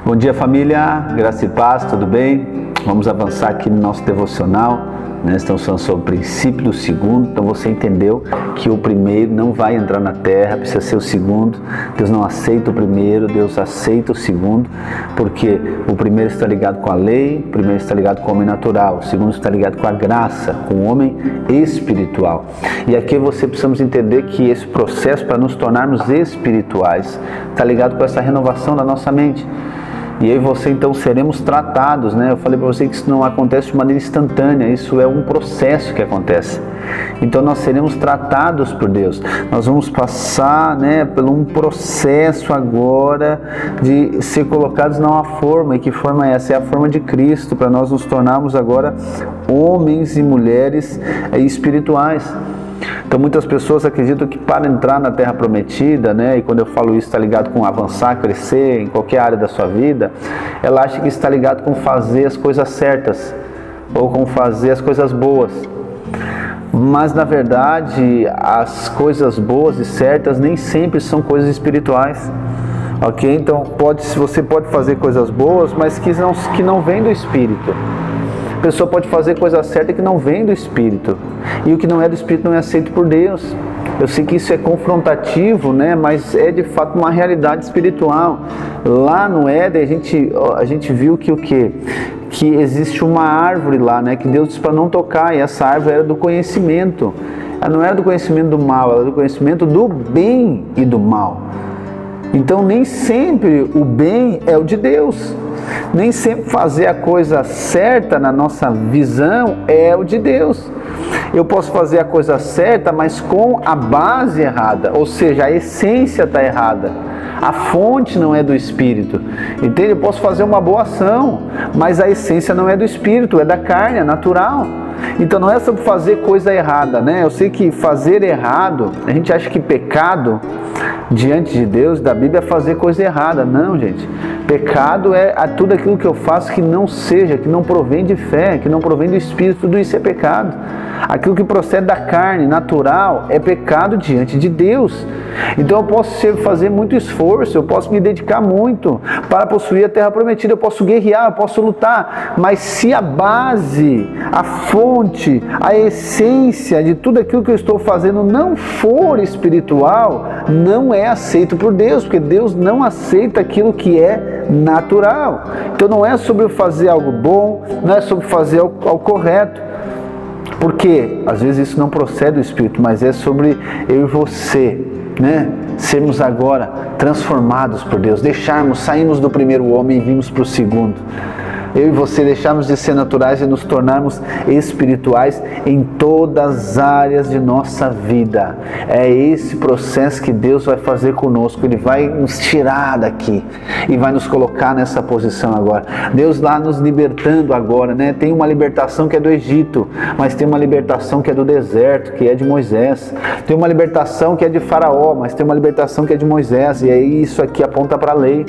Bom dia, família, graça e paz, tudo bem? Vamos avançar aqui no nosso devocional, né? Estamos falando sobre o princípio do segundo. Então você entendeu que o primeiro não vai entrar na terra, precisa ser o segundo. Deus não aceita o primeiro, Deus aceita o segundo, porque o primeiro está ligado com a lei, o primeiro está ligado com o homem natural, o segundo está ligado com a graça, com o homem espiritual. E aqui você precisamos entender que esse processo para nos tornarmos espirituais está ligado com essa renovação da nossa mente. E aí você então seremos tratados, né? Eu falei para você que isso não acontece de maneira instantânea, isso é um processo que acontece. Então nós seremos tratados por Deus, nós vamos passar, né, por um processo agora de ser colocados numa forma. E que forma é essa? É a forma de Cristo, para nós nos tornarmos agora homens e mulheres espirituais. Então muitas pessoas acreditam que para entrar na Terra Prometida, né, e quando eu falo isso está ligado com avançar, crescer em qualquer área da sua vida, ela acha que está ligado com fazer as coisas certas, ou com fazer as coisas boas. Mas na verdade as coisas boas e certas nem sempre são coisas espirituais. Ok? Então você pode fazer coisas boas, mas que não vêm do Espírito. A pessoa pode fazer coisa certa que não vem do Espírito. E o que não é do Espírito não é aceito por Deus. Eu sei que isso é confrontativo, né? Mas é de fato uma realidade espiritual. Lá no Éden a gente viu que o quê? Que existe uma árvore lá, né? Que Deus disse para não tocar. E essa árvore era do conhecimento. Ela não era do conhecimento do mal, ela era do conhecimento do bem e do mal. Então nem sempre o bem é o de Deus. Nem sempre fazer a coisa certa na nossa visão é o de Deus. Eu posso fazer a coisa certa, mas com a base errada, ou seja, a essência está errada. A fonte não é do Espírito. Entende? Eu posso fazer uma boa ação, mas a essência não é do Espírito, é da carne, é natural. Então não é sobre fazer coisa errada, né? Eu sei que fazer errado, a gente acha que pecado diante de Deus, da Bíblia, é fazer coisa errada. Não, gente. Pecado é tudo aquilo que eu faço que não seja, que não provém de fé, que não provém do Espírito, tudo isso é pecado. Aquilo que procede da carne, natural, é pecado diante de Deus. Então eu posso fazer muito esforço, eu posso me dedicar muito para possuir a terra prometida, eu posso guerrear, eu posso lutar, mas se a base, a fonte, a essência de tudo aquilo que eu estou fazendo não for espiritual, não é aceito por Deus, porque Deus não aceita aquilo que é natural. Então não é sobre fazer algo bom, não é sobre fazer algo correto. Porque às vezes isso não procede do Espírito, mas é sobre eu e você, né? Sermos agora transformados por Deus, saímos do primeiro homem e vimos para o segundo. Eu e você deixarmos de ser naturais e nos tornarmos espirituais em todas as áreas de nossa vida. É esse processo que Deus vai fazer conosco. Ele vai nos tirar daqui e vai nos colocar nessa posição agora. Deus lá nos libertando agora, né? Tem uma libertação que é do Egito, mas tem uma libertação que é do deserto, que é de Moisés. Tem uma libertação que é de Faraó, mas tem uma libertação que é de Moisés. E aí isso aqui aponta para a lei.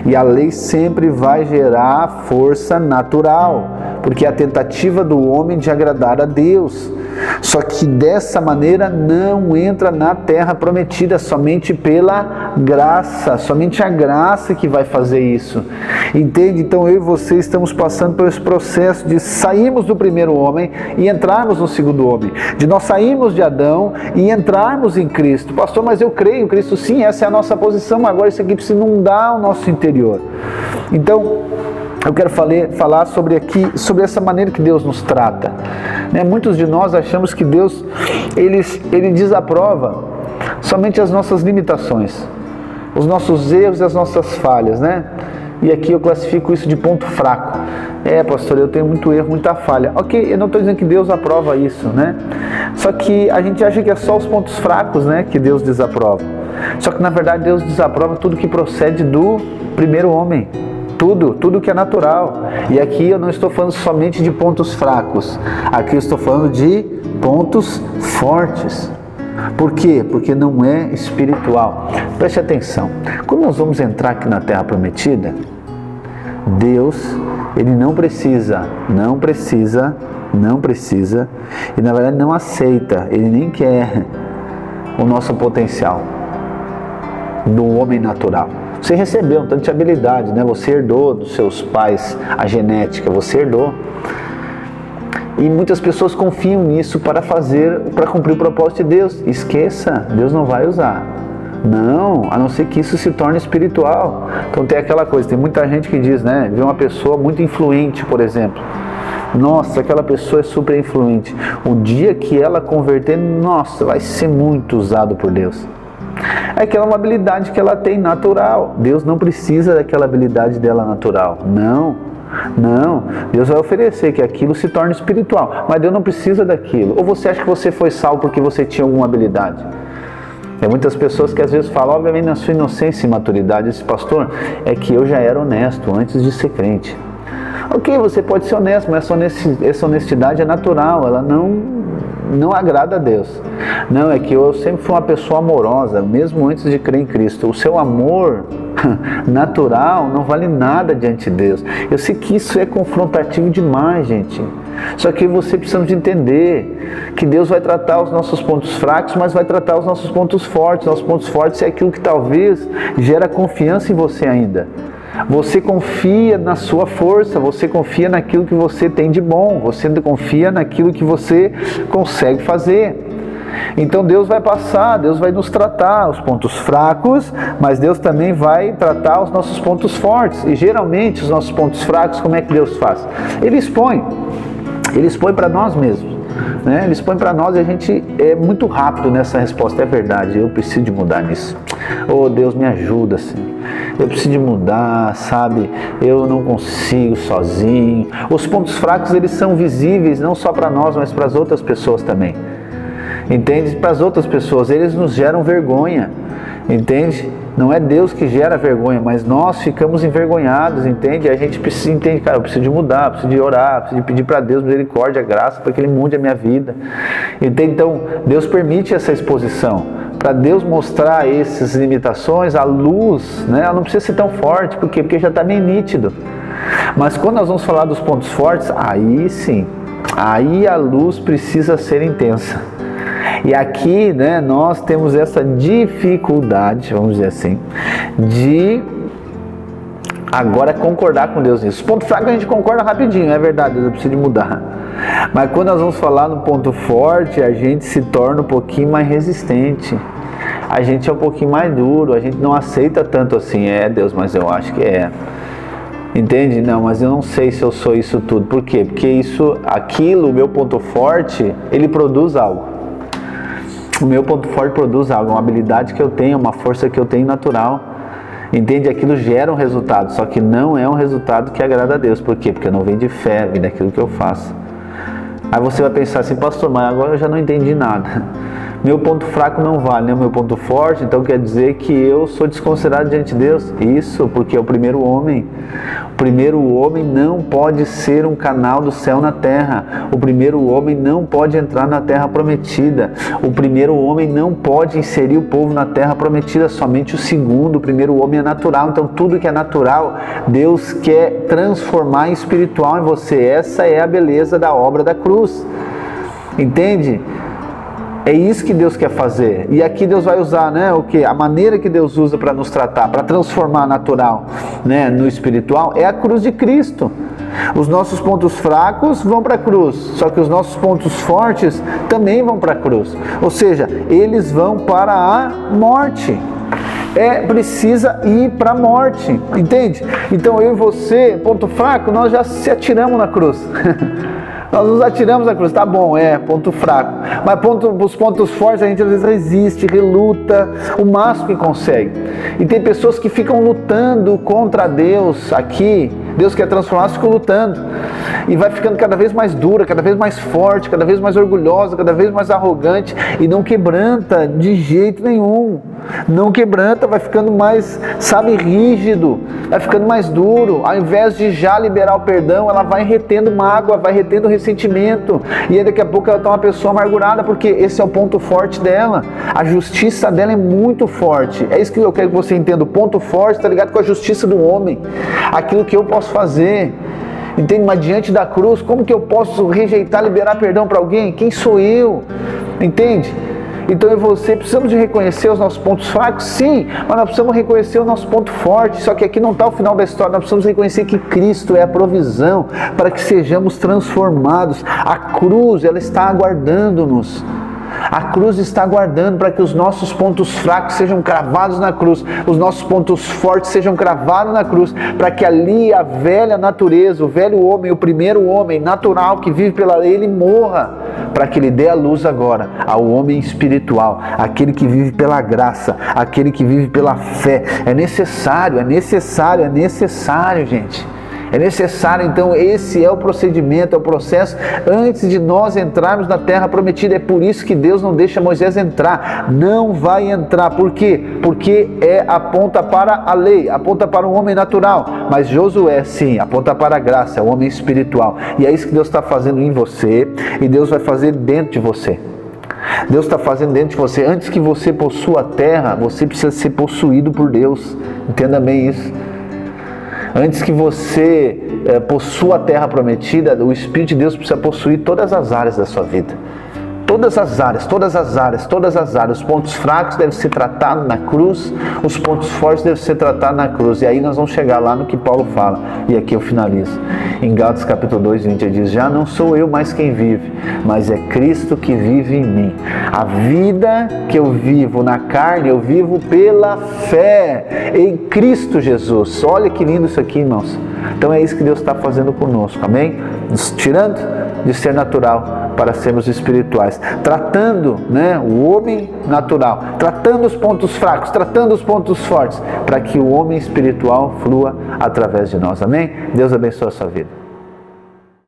E a lei sempre vai gerar força natural, porque é a tentativa do homem de agradar a Deus. Só que dessa maneira não entra na terra prometida, somente pela graça, somente a graça que vai fazer isso. Entende? Então eu e você estamos passando por esse processo de sairmos do primeiro homem e entrarmos no segundo homem, de nós sairmos de Adão e entrarmos em Cristo. Pastor, mas eu creio em Cristo. Sim, essa é a nossa posição, agora isso aqui precisa inundar o nosso interior. Então eu quero falar sobre essa maneira que Deus nos trata. Né? Muitos de nós achamos que Deus ele desaprova somente as nossas limitações, os nossos erros e as nossas falhas, né? E aqui eu classifico isso de ponto fraco. Pastor, eu tenho muito erro, muita falha. Ok, eu não estou dizendo que Deus aprova isso, né? Só que a gente acha que é só os pontos fracos, né, que Deus desaprova. Só que na verdade Deus desaprova tudo que procede do primeiro homem. Tudo que é natural. E aqui eu não estou falando somente de pontos fracos. Aqui eu estou falando de pontos fortes. Por quê? Porque não é espiritual. Preste atenção. Quando nós vamos entrar aqui na Terra Prometida, Deus, Ele não precisa, e na verdade não aceita, Ele nem quer o nosso potencial do homem natural. Você recebeu um tanto de habilidade, né? Você herdou dos seus pais a genética, você herdou. E muitas pessoas confiam nisso para cumprir o propósito de Deus. Esqueça, Deus não vai usar. Não, a não ser que isso se torne espiritual. Então tem aquela coisa, tem muita gente que diz, né? Vê uma pessoa muito influente, por exemplo. Nossa, aquela pessoa é super influente. O dia que ela converter, nossa, vai ser muito usado por Deus. É aquela uma habilidade que ela tem natural. Deus não precisa daquela habilidade dela natural. Não, Deus vai oferecer que aquilo se torne espiritual. Mas Deus não precisa daquilo. Ou você acha que você foi salvo porque você tinha alguma habilidade? Tem muitas pessoas que às vezes falam, obviamente na sua inocência e maturidade, esse pastor, é que eu já era honesto antes de ser crente. Ok, você pode ser honesto, mas essa honestidade é natural, ela não agrada a Deus. Não, é que eu sempre fui uma pessoa amorosa, mesmo antes de crer em Cristo. O seu amor natural não vale nada diante de Deus. Eu sei que isso é confrontativo demais, gente. Só que você precisa de entender que Deus vai tratar os nossos pontos fracos, mas vai tratar os nossos pontos fortes. Nossos pontos fortes é aquilo que talvez gera confiança em você ainda. Você confia na sua força, você confia naquilo que você tem de bom, você confia naquilo que você consegue fazer. Então Deus vai passar, Deus vai nos tratar os pontos fracos, mas Deus também vai tratar os nossos pontos fortes. E geralmente os nossos pontos fracos, como é que Deus faz? Ele expõe para nós mesmos. Né? Ele expõe para nós e a gente é muito rápido nessa resposta. É verdade, eu preciso de mudar nisso. Oh, Deus, me ajuda, Senhor. Eu preciso de mudar, sabe? Eu não consigo sozinho. Os pontos fracos, eles são visíveis não só para nós, mas para as outras pessoas também. Entende? Para as outras pessoas, eles nos geram vergonha. Entende? Não é Deus que gera vergonha, mas nós ficamos envergonhados, entende? A gente precisa entender, cara, eu preciso de mudar, eu preciso de orar, eu preciso de pedir para Deus misericórdia, graça, para que Ele mude a minha vida. Entende? Então, Deus permite essa exposição, para Deus mostrar essas limitações, a luz, né? Ela não precisa ser tão forte, por quê? Porque já está bem nítido. Mas quando nós vamos falar dos pontos fortes, aí sim, aí a luz precisa ser intensa. E aqui, né, nós temos essa dificuldade, vamos dizer assim, de agora concordar com Deus nisso. Ponto fraco a gente concorda rapidinho, é verdade, Deus precisa de mudar. Mas quando nós vamos falar no ponto forte, a gente se torna um pouquinho mais resistente. A gente é um pouquinho mais duro, a gente não aceita tanto assim. É, Deus, mas eu acho que é. Entende? Não, mas eu não sei se eu sou isso tudo. Por quê? Porque aquilo, o meu ponto forte, ele produz algo. O meu ponto forte produz algo, uma habilidade que eu tenho, uma força que eu tenho natural. Entende? Aquilo gera um resultado, só que não é um resultado que agrada a Deus. Por quê? Porque não vem de fé, vem daquilo que eu faço. Aí você vai pensar assim, pastor, mas agora eu já não entendi nada. Meu ponto fraco não vale, né? O meu ponto forte, então quer dizer que eu sou desconsiderado diante de Deus? Isso, porque é o primeiro homem. O primeiro homem não pode ser um canal do céu na terra. O primeiro homem não pode entrar na terra prometida. O primeiro homem não pode inserir o povo na terra prometida, somente o segundo. O primeiro homem é natural, então tudo que é natural, Deus quer transformar em espiritual em você. Essa é a beleza da obra da cruz. Entende? É isso que Deus quer fazer. E aqui Deus vai usar, né, o que? A maneira que Deus usa para nos tratar, para transformar natural, né, no espiritual, é a cruz de Cristo. Os nossos pontos fracos vão para a cruz, só que os nossos pontos fortes também vão para a cruz. Ou seja, eles vão para a morte. Precisa ir para a morte, entende? Então eu e você, ponto fraco, nós já se atiramos na cruz. Nós nos atiramos na cruz, tá bom, ponto fraco. Mas os pontos fortes a gente às vezes resiste, reluta, o máximo que consegue. E tem pessoas que ficam lutando contra Deus aqui. Deus quer transformar, ficam lutando. E vai ficando cada vez mais dura, cada vez mais forte, cada vez mais orgulhosa, cada vez mais arrogante. E não quebranta de jeito nenhum. Não quebranta, vai ficando mais, rígido. Vai ficando mais duro. Ao invés de já liberar o perdão, ela vai retendo mágoa, vai retendo ressentimento. E aí daqui a pouco ela está uma pessoa amargurada, porque esse é o ponto forte dela. A justiça dela é muito forte. É isso que eu quero que você entenda. O ponto forte está ligado com a justiça do homem. Aquilo que eu posso fazer. Entende? Mas diante da cruz, como que eu posso rejeitar, liberar perdão para alguém? Quem sou eu? Entende? Então eu e você precisamos de reconhecer os nossos pontos fracos, sim, mas nós precisamos reconhecer o nosso ponto forte. Só que aqui não está o final da história, nós precisamos reconhecer que Cristo é a provisão para que sejamos transformados. A cruz, ela está aguardando-nos. A cruz está aguardando para que os nossos pontos fracos sejam cravados na cruz, os nossos pontos fortes sejam cravados na cruz, para que ali a velha natureza, o velho homem, o primeiro homem natural que vive pela lei, ele morra, para que ele dê a luz agora ao homem espiritual, aquele que vive pela graça, aquele que vive pela fé. É necessário, gente. É necessário, então, esse é o procedimento, é o processo antes de nós entrarmos na terra prometida. É por isso que Deus não deixa Moisés entrar, não vai entrar. Por quê? Porque aponta para a lei, aponta para o homem natural. Mas Josué, sim, aponta para a graça, é o homem espiritual. E é isso que Deus está fazendo em você, e Deus vai fazer dentro de você. Deus está fazendo dentro de você. Antes que você possua a terra, você precisa ser possuído por Deus. Entenda bem isso. Antes que você possua a terra prometida, o Espírito de Deus precisa possuir todas as áreas da sua vida. Todas as áreas. Os pontos fracos devem ser tratados na cruz, os pontos fortes devem ser tratados na cruz. E aí nós vamos chegar lá no que Paulo fala. E aqui eu finalizo. Em Gálatas capítulo 2, 20, ele diz: já não sou eu mais quem vive, mas é Cristo que vive em mim. A vida que eu vivo na carne, eu vivo pela fé em Cristo Jesus. Olha que lindo isso aqui, irmãos. Então é isso que Deus está fazendo conosco, amém? Nos tirando de ser natural para sermos espirituais, tratando, o homem natural, tratando os pontos fracos, tratando os pontos fortes, para que o homem espiritual flua através de nós, amém? Deus abençoe a sua vida.